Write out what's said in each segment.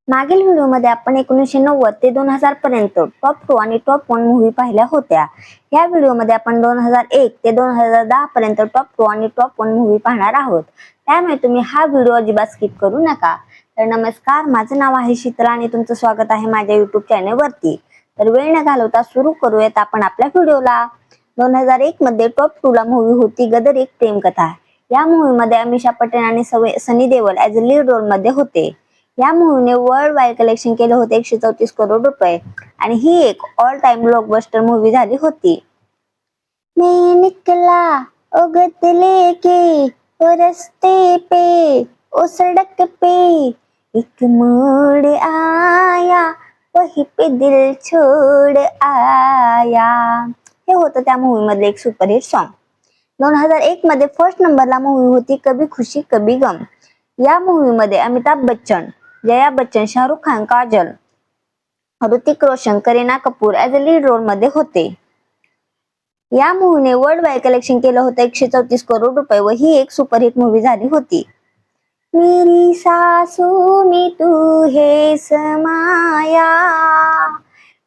मागील व्हिडिओमध्ये आपण 1990 ते 2000 पर्यंत टॉप 2 आणि टॉप 1 मूवी पाहिल्या होत्या. या व्हिडिओमध्ये आपण 2001 ते 2010 पर्यंत टॉप 2 आणि टॉप 1 मूवी पाहणार आहोत. त्यामुळे तुम्ही हा व्हिडिओ अजिबात स्किप करू नका. तर नमस्कार, माझं नाव आहे शीतल आणि तुमचं स्वागत आहे माझ्या YouTube चॅनलवरती. तर वेळ न घालवता सुरू करूयात आपण आपल्या व्हिडिओला. 2001 मध्ये टॉप 2 ला मूवी होती गदर एक प्रेम कथा. या मूवीमध्ये अमिषा पटेल आणि Sunny Deol as a lead role मध्ये होते. या मूवीने वर्ल्ड वाईड कलेक्शन केले होते 134 करोड रुपये आणि ही एक ऑल टाइम ब्लॉकबस्टर मूवी झाली होती. मैं निकला ओ गद लेके ओ रस्ते पे ओ सड़क पे एक मोड़ आया वहीं पे दिल छोड़ आया. हे होतं त्या मूवी मधले एक सुपरहिट सॉन्ग. 2001 मध्ये फर्स्ट नंबरला मूवी होती कभी खुशी कभी गम. या मूवी मध्ये Amitabh Bachchan, Jaya Bachchan, Shahrukh Khan, Kajol, Hrithik Roshan, Kareena Kapoor as a lead role मध्ये होते. या मूवीने वर्ल्ड वाईड कलेक्शन केलं होतं 134 करोड रुपये व ही एक सुपरहिट मूवी झाली होती. मेरी सांसों में तू है समाया,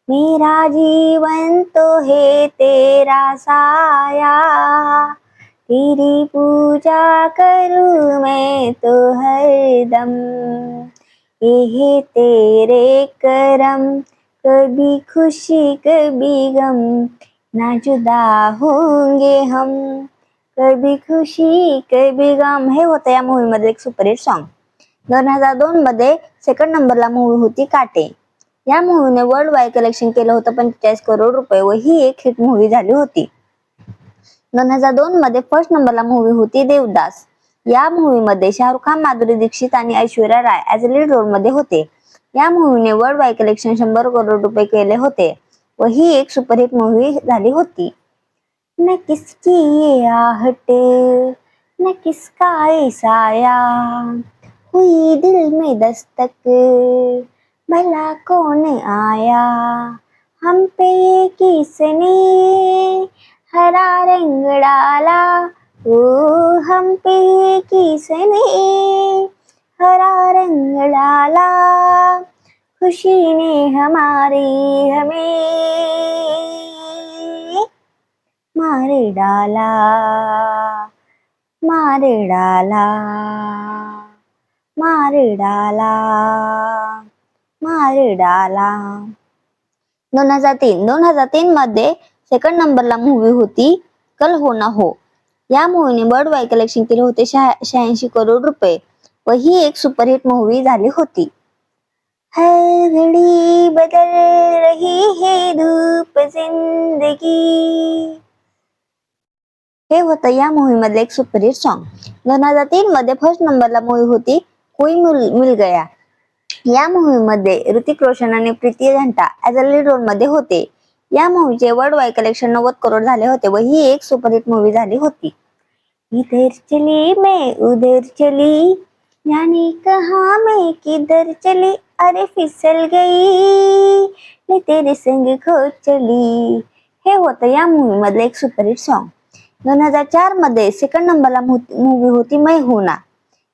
मेरा जीवन तो है तेरा साया, तेरी पूजा करूं मैं तो हरदम, ये तेरे करम, कभी खुशी कभी गम, ना जुदा होंगे हम, कभी खुशी कभी गम. हे होतं या मूवी मध्ये एक सुपरहिट सॉन्ग. 2002 मध्ये सेकंड नंबरला मूवी होती काटे. या मूवीने वर्ल्ड वाईड कलेक्शन केलं होतं 45 करोड रुपये व ही एक हिट मूवी झाली होती. 2002 मध्ये फर्स्ट नंबरला मूवी होती देवदास. या मूवी मध्ये शाहरुख खान, माधुरी दीक्षित आणि Aishwarya Rai as a lead role मध्ये होते. या मूवीने वर्ल्ड वाईड कलेक्शन 100 करोड रुपये केले होते व ही एक सुपरहिट मूवी झाली होती. न किसकी ये आहट, न किसका ये साया, हुई दिल में दस्तक, भला कौन आया, हम पे ये किसने हरा रंग डाला, ओ हम पे ये किसने हरा रंग डाला, खुशी ने हमारी हमें मार डाला, मार डाला, मार डाला, मार डाला. 2003 मध्ये सेकंड नंबरला मूवी होती कल हो ना हो. या मूवीने वर्ल्ड वाईड कलेक्शन केले होते 86 करोड रुपये व ही एक सुपरहिट मूवी झाली होती. हर घड़ी बदल रही है धूप जिंदगी. हे होतं या मूवी मधले एक सुपरहिट सॉन्ग. 2003 मध्ये फर्स्ट नंबरला मूवी होती कोई मिल गया. या मूवी मध्ये ऋतिक रोशन आणि Preity Zinta as a lead role मध्ये होते. या मूवीचे वर्ल्ड वाईड कलेक्शन 90 करोड झाले होते व ही एक सुपरहिट मूवी झाली होती. इधर चली मैं उधर चली, जाने कहाँ मैं किधर चली, अरे फिसल गई मैं तेरे संग खो चली. हे होतं या मूवी मधले एक सुपरहिट सॉन्ग. 2004 मध्ये सेकंड नंबरला मूवी होती मैं हूं ना.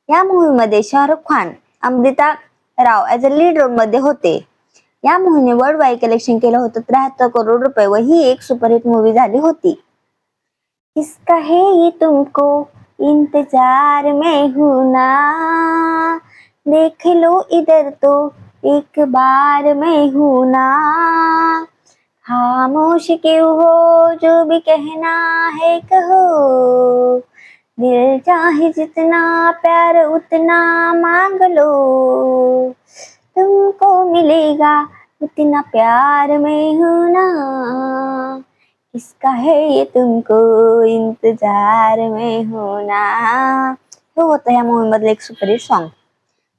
या मूवी मध्ये Shahrukh Khan, Amrita Rao as a lead role मध्ये होते. या मूवीने वर्ल्ड वाईड कलेक्शन केलं होतं 73 करोड रुपये व ही एक सुपरहिट मूवी झाली होती. किसका है ये तुमको इंतजार में हूं ना, देख लो इधर तो एक बार मैं हूं ना, खामोश क्यों हो जो भी कहना है कहो, दिल चाहे जितना प्यार उतना मांग लो, तुमको मिलेगा उतना प्यार मैं हूं ना, किसका है ये तुमको इंतजार में होना. हे होतं या मूवी मधलं एक सुपरहिट सॉन्ग.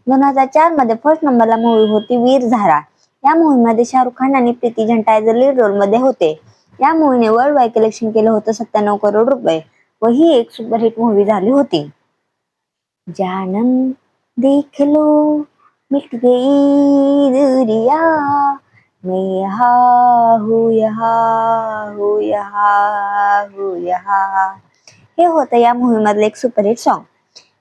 2004 मध्ये फर्स्ट नंबरला मूवी होती वीर झारा. या मूवी मध्ये शाहरुख खान आणि Preity Zinta as a lead role मध्ये होते. या मूवीने वर्ल्ड वाईड कलेक्शन केलं होतं 97 करोड रुपये व ही एक सुपरहिट मूवी झाली होती. जानम देख लो मिट गई दूरिया, मैं यहाँ हूँ यहाँ हूँ यहाँ हूँ यहाँ. हे होतं या मूवी मधलं एक सुपरहिट सॉन्ग.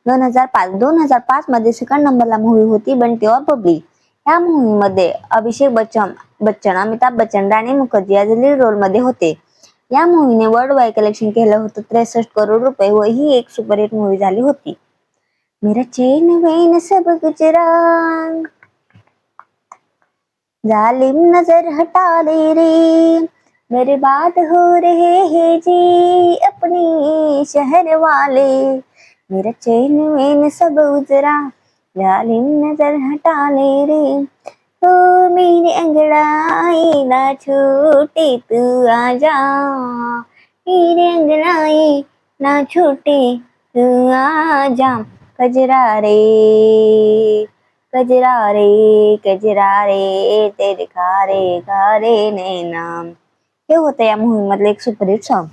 2005 मध्ये सेकंड नंबरला मूवी होती बंटी और बबली. या मूवीमध्ये अभिषेक बच्चन, अमिताभ बच्चन, राणी मुखर्जी या लीड रोल मध्ये होते. या मूवीने वर्ल्ड वाईड कलेक्शन केलं होतं 63 करोड रुपये व ही एक सुपरहिट मूवी झाली होती. मेरा चैन वैन सब गुजरा, जालिम नजर हटा ले रे, बर्बाद हो रहे हैं जी अपने शहर वाले, मेरा चैन वैन सब उजरा, जालिम नजर हटा ले रे, ओ मेरी अंगड़ाई ना छूटे तू आजा, मेरे अंगड़ाई ना छूटे तू आजा, कजरा रे कजरा रे कजरा रे तेरे खारे खारे नैना, हे होतं या मूवी मधलं एक सुपरहिट सॉन्ग.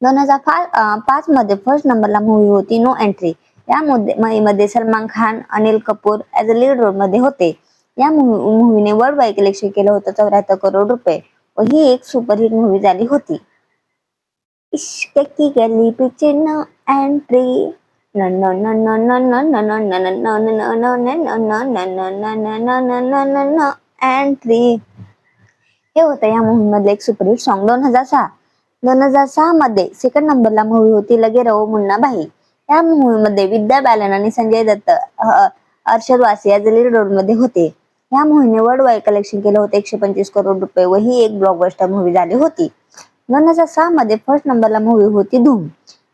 2005 मध्ये फर्स्ट नंबरला मूवी होती नो एंट्री. या मूवीमध्ये Salman Khan, Anil Kapoor as a lead role मध्ये होते. या मूवीने वर्ल्ड वाईड कलेक्शन केलं होतं 74 करोड रुपये व ही एक सुपरहिट मूवी झाली होती. इश्क की गली पे नो एंट्री, एंट्री, हे होतं या मूवी मधलं एक सुपरहिट सॉन्ग. 2006 मध्ये सेकंड नंबरला मूवी होती लगे रहो मुन्ना भाई. या मूवी मध्ये विद्या बालन आणि संजय दत्त, अरशद वारसी या लीड रोल मध्ये होते. या मूवीने वर्ल्ड वाईड कलेक्शन केलं होतं 125 करोड रुपये व ही एक ब्लॉकबस्टर मूवी झाली होती. 2006 मध्ये फर्स्ट नंबरला मूवी होती धूम.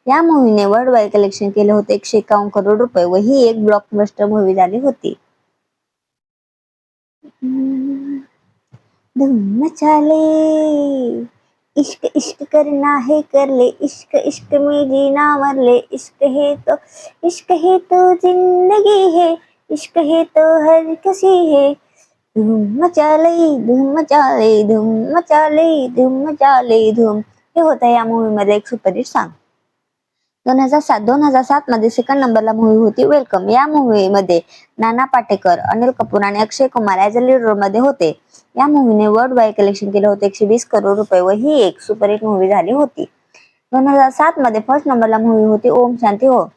या मूवीने वर्ल्ड वाईड कलेक्शन केलं होतं 151 करोड रुपये व ही एक ब्लॉकबस्टर मूवी झाली होती. धूम मचा ले, इश्क इश्क करना है कर ले, इश्क इश्क में जीना मर ले, इश्क है तो जिंदगी है, इश्क है तो हर किसी है, धूम मचा ले धूम मचा ले धूम मचा ले धूम मचा ले धूम, हे होतं या मूवी मध्ये एक सुपरहिट सॉन्ग. 2007 मध्ये सेकंड नंबरला मूवी होती वेलकम. या मूवी मध्ये नाना पाटेकर, अनिल कपूर आणि Akshay Kumar as a lead role मध्ये होते. या मूवीने वर्ल्ड वाईड कलेक्शन केलं होतं 120 करोड रुपये व ही एक सुपरहिट मूवी झाली होती. 2007 मध्ये फर्स्ट नंबरला मूवी होती ओम शांती हो.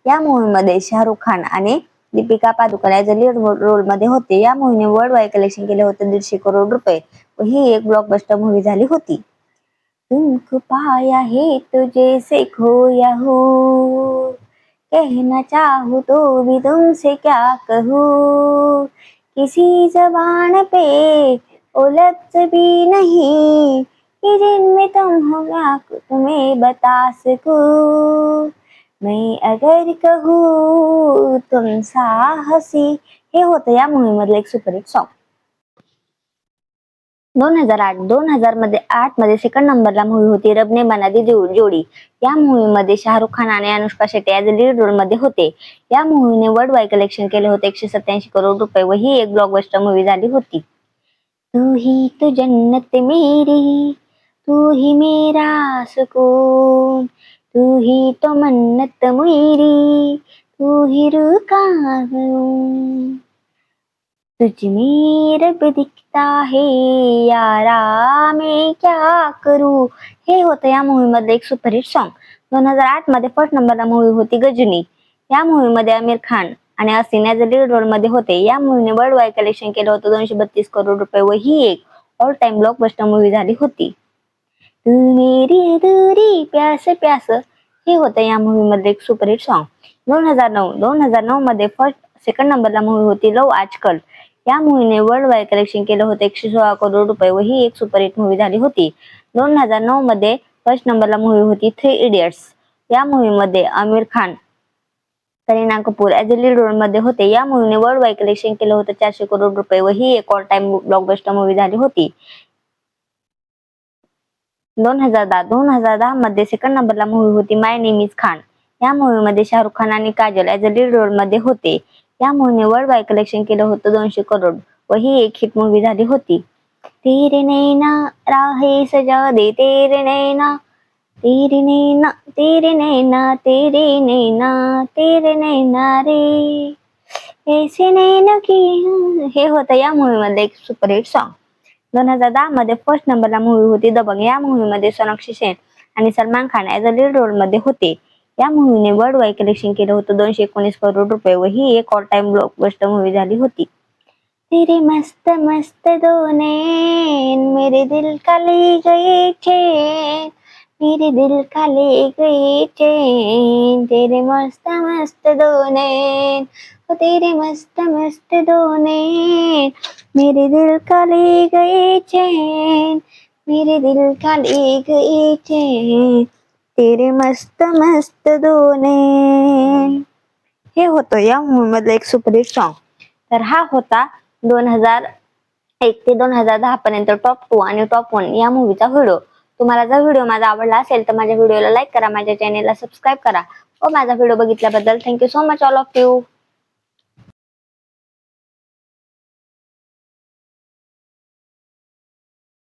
या मूवी मध्ये शाहरुख खान आणि Deepika Padukone as a lead role मध्ये होते. या मूवीने वर्ल्ड वाईड कलेक्शन केले होते 150 करोड रुपये व ही एक ब्लॉकबस्टर मूवी झाली होती. तुमको पाया है तो जैसे खोया हो, कहना चाहूँ तो भी तुमसे क्या कहूँ, किसी जबान पे ओ लफ्ज भी नहीं कि जिनमें तुम हो या तुम्हें बता सकूं, मैं अगर कहूँ तुम साहसी, हे होतं या मूवी मधलं एक सुपरहिट सॉन्ग. 2008 मध्ये सेकंड नंबरला मूवी होती रब ने बना दी जोडी. या मूवी मध्ये शाहरुख खान आणि Anushka Shetty as a lead role मध्ये होते. या मूवीने वर्ल्ड वाईड कलेक्शन केले होते 187 करोड रुपये व ही एक ब्लॉकबस्टर मूवी झाली होती. तू ही तो जन्नत मेरी, तू ही मेरा सुकून, तू ही तो मन्नत मेरी, तू ही रूह का सुकून, तुझ में रब दिखता है यारा मैं क्या करूं, हे होतं या मूवी मध्ये एक सुपरहिट सॉन्ग. 2008 मध्ये फर्स्ट नंबरला मूवी होती गजनी. या मूवी मध्ये आमिर खान आणि Asin as a lead role मध्ये होते. या मूवीने वर्ल्ड वाईड कलेक्शन केलं होतं 232 करोड रुपये व ही एक ऑल टाइम ब्लॉकबस्टर मूवी झाली होती. तू मेरी अधूरी प्यास प्यास, हे होतं या मूवी मध्ये एक सुपरहिट सॉन्ग. 2009 मध्ये सेकंड नंबरला मूवी होती लव आजकल. या मूवीने वर्ल्ड वाईड कलेक्शन केलं होतं 116 करोड रुपये व ही एक सुपरहिट मूवी झाली होती. 2009 मध्ये फर्स्ट नंबरला मूवी होती 3 इडियट्स. या मूवी मध्ये Aamir Khan, Kareena Kapoor as a lead role मध्ये होते. या मूवीने वर्ल्ड वाईड कलेक्शन केलं होतं 400 करोड रुपये व ही एक ऑल टाइम ब्लॉकबस्टर मूवी झाली होती. 2010 मध्ये सेकंड नंबरला मूवी होती माय नेम इज खान. या मूवी मध्ये शाहरुख खान आणि Kajal as a lead role मध्ये होते. या मूवीने वर्ल्ड वाईड कलेक्शन केलं होतं 200 करोड व ही एक हिट मूवी झाली होती. तेरे नैना राहे सजा दे तेरे नैना, तेरे नैना तेरे नैना तेरे नैना तेरे नैना रे, ऐसे नैना की, हे होतं या मूवी मध्ये एक सुपरहिट सॉन्ग. 2010 मध्ये फर्स्ट नंबरला मूवी होती दबंग. या मूवी मध्ये सोनाक्षी सेन आणि Salman Khan as a lead role मध्ये होते. या मूवीने वर्ल्ड वाईड कलेक्शन केलं होतं 219 करोड रुपये व ही एक ऑल टाइम ब्लॉकबस्टर मूवी झाली होती. तेरे मस्त मस्त दो नैन मेरे दिल का ले गए चैन, मेरे दिल का ले गए चैन, तेरे मस्त मस्त दो नैन, ओ तेरे मस्त मस्त दो नैन मेरे दिल का ले गए चैन, मेरे दिल का ले गए चैन, तेरे मस्त मस्त दो नैन. हे होतं या मूवी मधलं एक सुपरहिट सॉन्ग. तर हा होता 2001 ते 2010 पर्यंत टॉप 2 आणि टॉप 1 या मूवीचा व्हिडिओ. तुम्हाला जर व्हिडिओ माझा आवडला असेल तर माझ्या व्हिडिओला लाईक करा, माझ्या चॅनेलला सबस्क्राईब करा व माझा व्हिडिओ बघितल्याबद्दल thank you so much all of you.